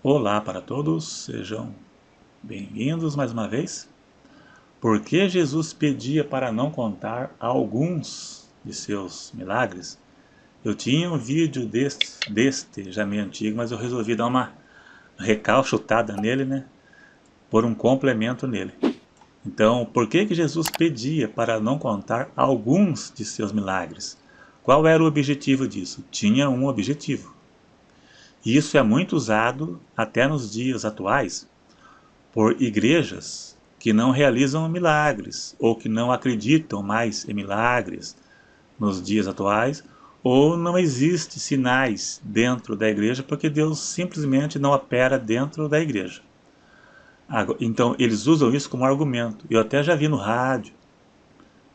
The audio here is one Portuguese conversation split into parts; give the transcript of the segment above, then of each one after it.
Olá para todos, sejam bem-vindos mais uma vez. Por que Jesus pedia para não contar alguns de seus milagres? Eu tinha um vídeo deste já meio antigo, mas eu resolvi dar uma recalchutada nele, né? Pôr um complemento nele. Então, por que Jesus pedia para não contar alguns de seus milagres? Qual era o objetivo disso? Tinha um objetivo. E isso é muito usado até nos dias atuais por igrejas que não realizam milagres ou que não acreditam mais em milagres nos dias atuais, ou não existe sinais dentro da igreja porque Deus simplesmente não opera dentro da igreja. Então eles usam isso como argumento. Eu até já vi no rádio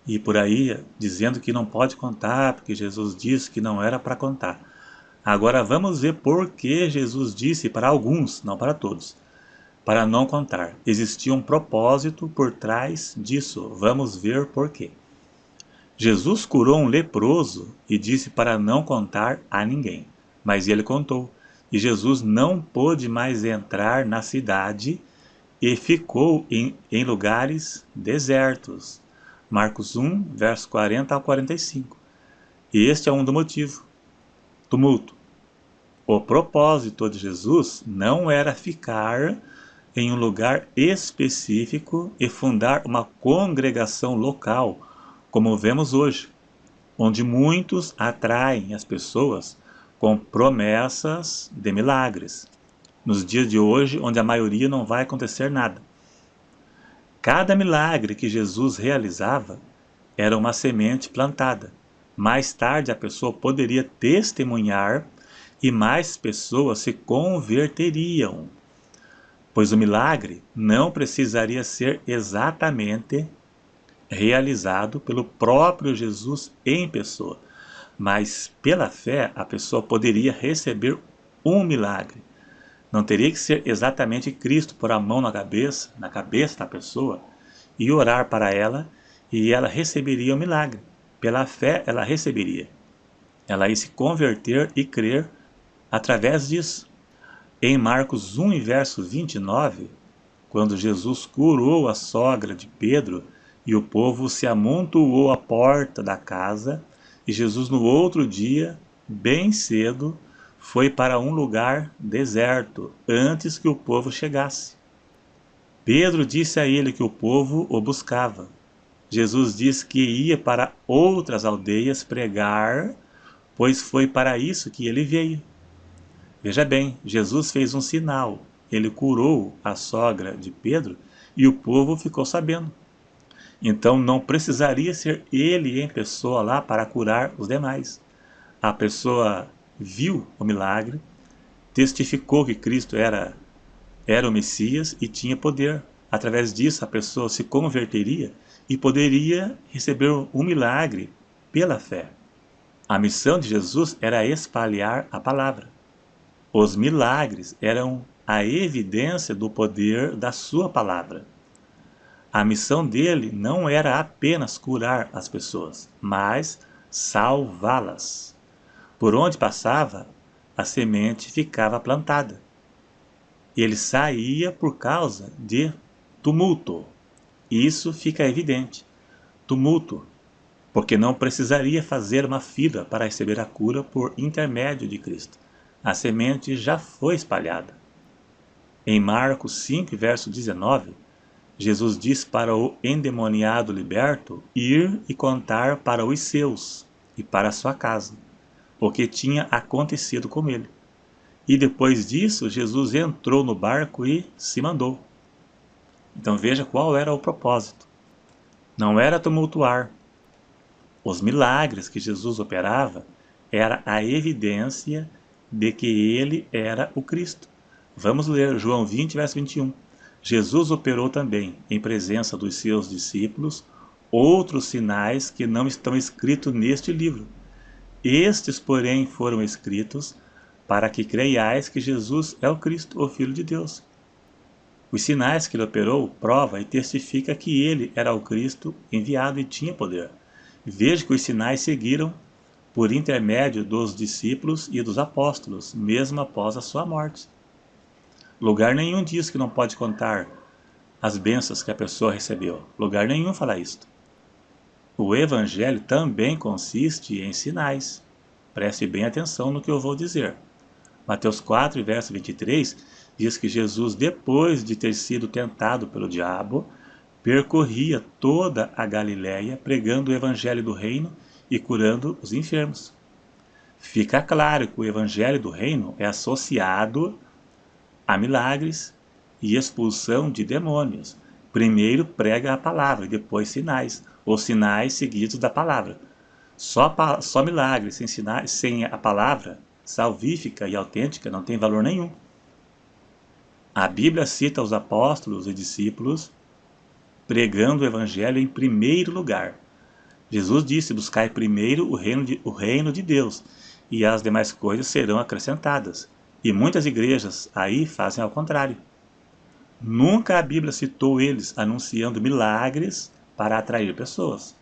e por aí dizendo que não pode contar porque Jesus disse que não era para contar. Agora vamos ver por que Jesus disse para alguns, não para todos, para não contar. Existia um propósito por trás disso. Vamos ver por quê. Jesus curou um leproso e disse para não contar a ninguém. Mas ele contou. E Jesus não pôde mais entrar na cidade e ficou em lugares desertos. Marcos 1, verso 40 ao 45. E este é um do motivo. Tumulto. O propósito de Jesus não era ficar em um lugar específico e fundar uma congregação local, como vemos hoje, onde muitos atraem as pessoas com promessas de milagres. Nos dias de hoje, onde a maioria não vai acontecer nada. Cada milagre que Jesus realizava era uma semente plantada. Mais tarde a pessoa poderia testemunhar e mais pessoas se converteriam, pois o milagre não precisaria ser exatamente realizado pelo próprio Jesus em pessoa, mas pela fé a pessoa poderia receber um milagre. Não teria que ser exatamente Cristo pôr a mão na cabeça da pessoa e orar para ela e ela receberia o milagre. Pela fé ela receberia. Ela ia se converter e crer através disso. Em Marcos 1, verso 29, quando Jesus curou a sogra de Pedro e o povo se amontoou à porta da casa, e Jesus no outro dia, bem cedo, foi para um lugar deserto, antes que o povo chegasse. Pedro disse a ele que o povo o buscava. Jesus disse que ia para outras aldeias pregar, pois foi para isso que ele veio. Veja bem, Jesus fez um sinal. Ele curou a sogra de Pedro e o povo ficou sabendo. Então não precisaria ser ele em pessoa lá para curar os demais. A pessoa viu o milagre, testificou que Cristo era o Messias e tinha poder. Através disso a pessoa se converteria e poderia receber um milagre pela fé. A missão de Jesus era espalhar a palavra. Os milagres eram a evidência do poder da sua palavra. A missão dele não era apenas curar as pessoas, mas salvá-las. Por onde passava, a semente ficava plantada. Ele saía por causa de tumulto. Isso fica evidente. Tumulto, porque não precisaria fazer uma fila para receber a cura por intermédio de Cristo. A semente já foi espalhada. Em Marcos 5, verso 19, Jesus diz para o endemoniado liberto ir e contar para os seus e para a sua casa o que tinha acontecido com ele. E depois disso, Jesus entrou no barco e se mandou. Então veja qual era o propósito. Não era tumultuar. Os milagres que Jesus operava era a evidência de que ele era o Cristo. Vamos ler João 20, verso 21. Jesus operou também, em presença dos seus discípulos, outros sinais que não estão escritos neste livro. Estes, porém, foram escritos para que creiais que Jesus é o Cristo, o Filho de Deus. Os sinais que ele operou prova e testifica que ele era o Cristo enviado e tinha poder. Veja que os sinais seguiram por intermédio dos discípulos e dos apóstolos, mesmo após a sua morte. Lugar nenhum diz que não pode contar as bênçãos que a pessoa recebeu. Lugar nenhum fala isto. O Evangelho também consiste em sinais. Preste bem atenção no que eu vou dizer. Mateus 4, verso 23, diz que Jesus, depois de ter sido tentado pelo diabo, percorria toda a Galiléia pregando o Evangelho do Reino e curando os enfermos. Fica claro que o Evangelho do Reino é associado a milagres e expulsão de demônios. Primeiro prega a palavra e depois sinais, ou sinais seguidos da palavra. Só milagres sem a palavra salvífica e autêntica não tem valor nenhum. A Bíblia cita os apóstolos e discípulos pregando o Evangelho em primeiro lugar. Jesus disse: buscai primeiro o reino de Deus, e as demais coisas serão acrescentadas. E muitas igrejas aí fazem ao contrário. Nunca a Bíblia citou eles anunciando milagres para atrair pessoas.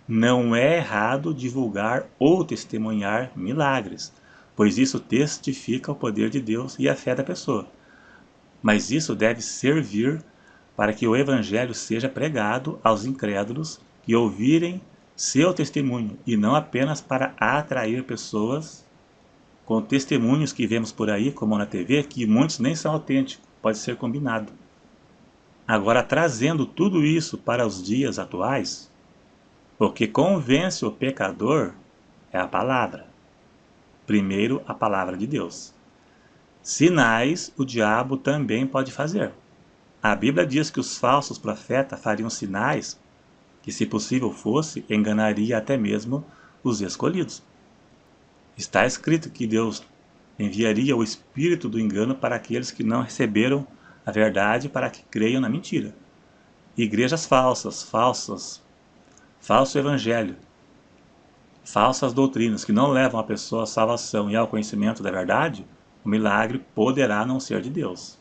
Não é errado divulgar ou testemunhar milagres, pois isso testifica o poder de Deus e a fé da pessoa. Mas isso deve servir para que o Evangelho seja pregado aos incrédulos que ouvirem seu testemunho, e não apenas para atrair pessoas com testemunhos que vemos por aí, como na TV, que muitos nem são autênticos, pode ser combinado. Agora, trazendo tudo isso para os dias atuais, o que convence o pecador é a palavra. Primeiro, a palavra de Deus. Sinais o diabo também pode fazer. A Bíblia diz que os falsos profetas fariam sinais que, se possível fosse, enganaria até mesmo os escolhidos. Está escrito que Deus enviaria o espírito do engano para aqueles que não receberam a verdade, para que creiam na mentira. Igrejas falsas, falso evangelho, falsas doutrinas que não levam a pessoa à salvação e ao conhecimento da verdade, o milagre poderá não ser de Deus.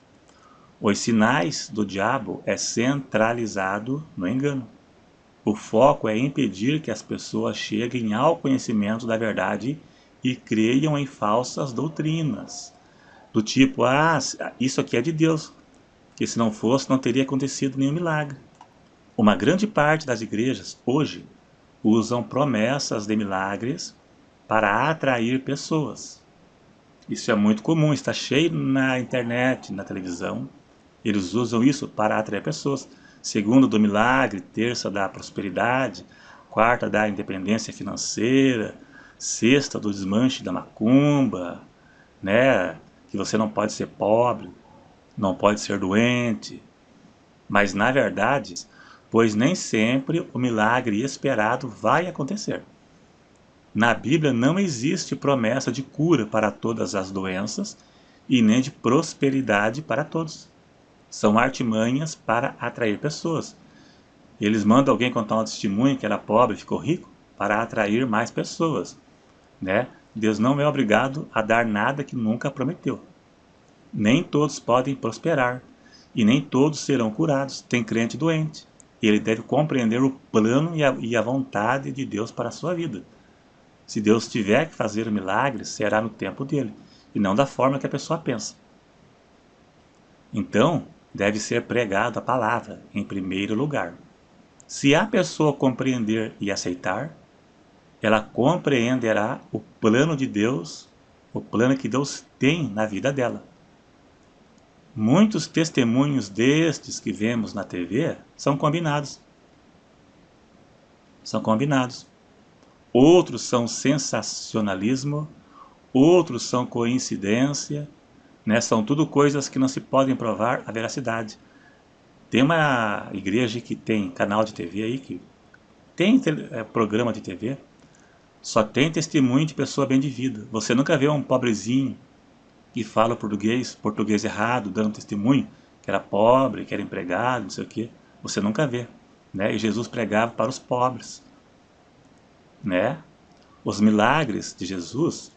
Os sinais do diabo é centralizado no engano. O foco é impedir que as pessoas cheguem ao conhecimento da verdade e creiam em falsas doutrinas. Do tipo, isso aqui é de Deus, que se não fosse não teria acontecido nenhum milagre. Uma grande parte das igrejas hoje usam promessas de milagres para atrair pessoas. Isso é muito comum, está cheio na internet, na televisão. Eles usam isso para atrair pessoas. Segunda do milagre, terça da prosperidade, quarta da independência financeira, sexta do desmanche da macumba, né? Que você não pode ser pobre, não pode ser doente. Mas na verdade, pois nem sempre o milagre esperado vai acontecer. Na Bíblia não existe promessa de cura para todas as doenças e nem de prosperidade para todos. São artimanhas para atrair pessoas. Eles mandam alguém contar um testemunho que era pobre e ficou rico para atrair mais pessoas, né? Deus não é obrigado a dar nada que nunca prometeu. Nem todos podem prosperar e nem todos serão curados. Tem crente doente. Ele deve compreender o plano e a vontade de Deus para a sua vida. Se Deus tiver que fazer o milagre, será no tempo dele, e não da forma que a pessoa pensa. Então, deve ser pregada a palavra em primeiro lugar. Se a pessoa compreender e aceitar, ela compreenderá o plano de Deus, o plano que Deus tem na vida dela. Muitos testemunhos destes que vemos na TV são combinados. São combinados. Outros são sensacionalismo, outros são coincidência, né? São tudo coisas que não se podem provar a veracidade. Tem uma igreja que tem canal de TV aí, que tem programa de TV, só tem testemunho de pessoa bem de vida. Você nunca vê um pobrezinho que fala português errado, dando testemunho, que era pobre, que era empregado, não sei o quê. Você nunca vê, né? E Jesus pregava para os pobres, né? Os milagres de Jesus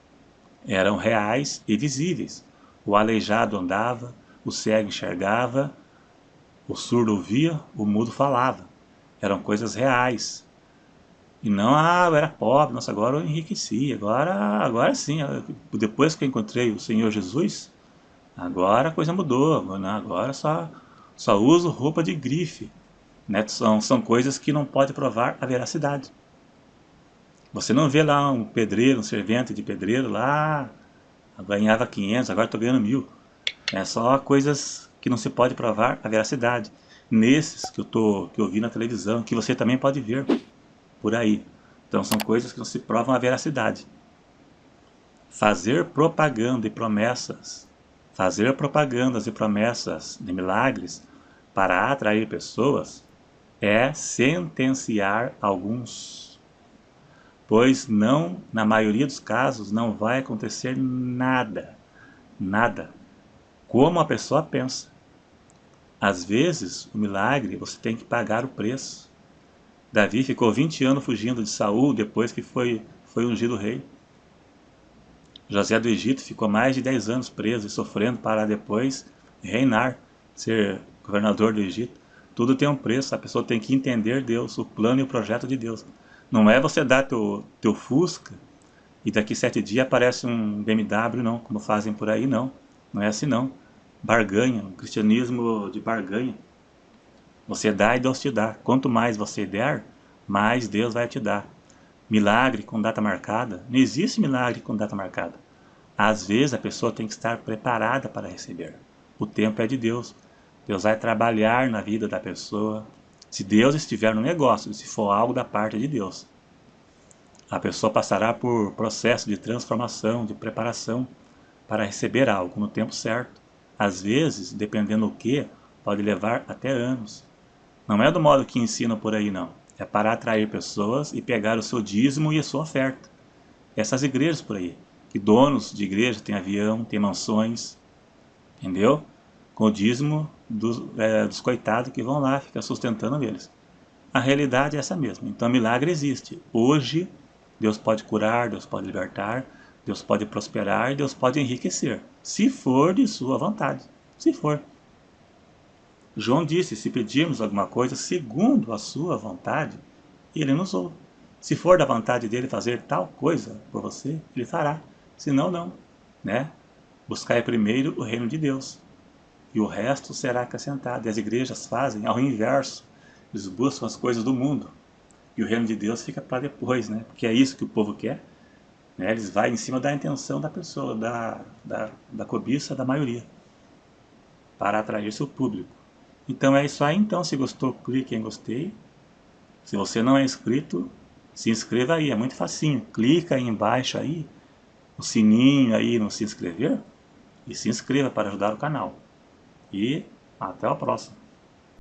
eram reais e visíveis. O aleijado andava, o cego enxergava, o surdo ouvia, o mudo falava. Eram coisas reais. E não, eu era pobre, nossa, agora eu enriqueci, agora sim, depois que eu encontrei o Senhor Jesus, Agora a coisa mudou, né? Agora só uso roupa de grife, né? São coisas que não pode provar a veracidade. Você não vê lá um pedreiro, um servente de pedreiro lá, ganhava 500, agora estou ganhando 1000. É só coisas que não se pode provar a veracidade. Nesses que eu vi na televisão, que você também pode ver por aí. Então são coisas que não se provam a veracidade. Fazer propaganda e promessas, fazer propagandas e promessas de milagres para atrair pessoas é sentenciar alguns, pois não, na maioria dos casos, não vai acontecer nada, nada, como a pessoa pensa. Às vezes, o milagre você tem que pagar o preço. Davi ficou 20 anos fugindo de Saul depois que foi ungido rei. José do Egito ficou mais de 10 anos preso e sofrendo para depois reinar, ser governador do Egito. Tudo tem um preço, a pessoa tem que entender Deus, o plano e o projeto de Deus. Não é você dar teu Fusca e daqui 7 dias aparece um BMW, não, como fazem por aí, não. Não é assim não. Barganha, um cristianismo de barganha. Você dá e Deus te dá. Quanto mais você der, mais Deus vai te dar. Milagre com data marcada. Não existe milagre com data marcada. Às vezes a pessoa tem que estar preparada para receber. O tempo é de Deus. Deus vai trabalhar na vida da pessoa. Se Deus estiver no negócio, se for algo da parte de Deus, a pessoa passará por processo de transformação, de preparação para receber algo no tempo certo. Às vezes, dependendo do que, pode levar até anos. Não é do modo que ensinam por aí, não. É para atrair pessoas e pegar o seu dízimo e a sua oferta. Essas igrejas por aí, que donos de igreja têm avião, têm mansões, entendeu? Com o dízimo dos coitados que vão lá, ficar sustentando eles. A realidade é essa mesma. Então, milagre existe. Hoje, Deus pode curar, Deus pode libertar, Deus pode prosperar, Deus pode enriquecer, se for de sua vontade. Se for. João disse, se pedirmos alguma coisa segundo a sua vontade, ele nos ouve. Se for da vontade dele fazer tal coisa por você, ele fará. Se não, não. Né? Buscai primeiro o reino de Deus, e o resto será acrescentado. E as igrejas fazem ao inverso. Eles buscam as coisas do mundo, e o reino de Deus fica para depois, né? Porque é isso que o povo quer. Né? Eles vão em cima da intenção da pessoa, da cobiça da maioria, para atrair seu público. Então é isso aí. Então, se gostou, clique em gostei. Se você não é inscrito, se inscreva aí, é muito facinho. Clica aí embaixo aí, o sininho aí no se inscrever, e se inscreva para ajudar o canal. E até a próxima.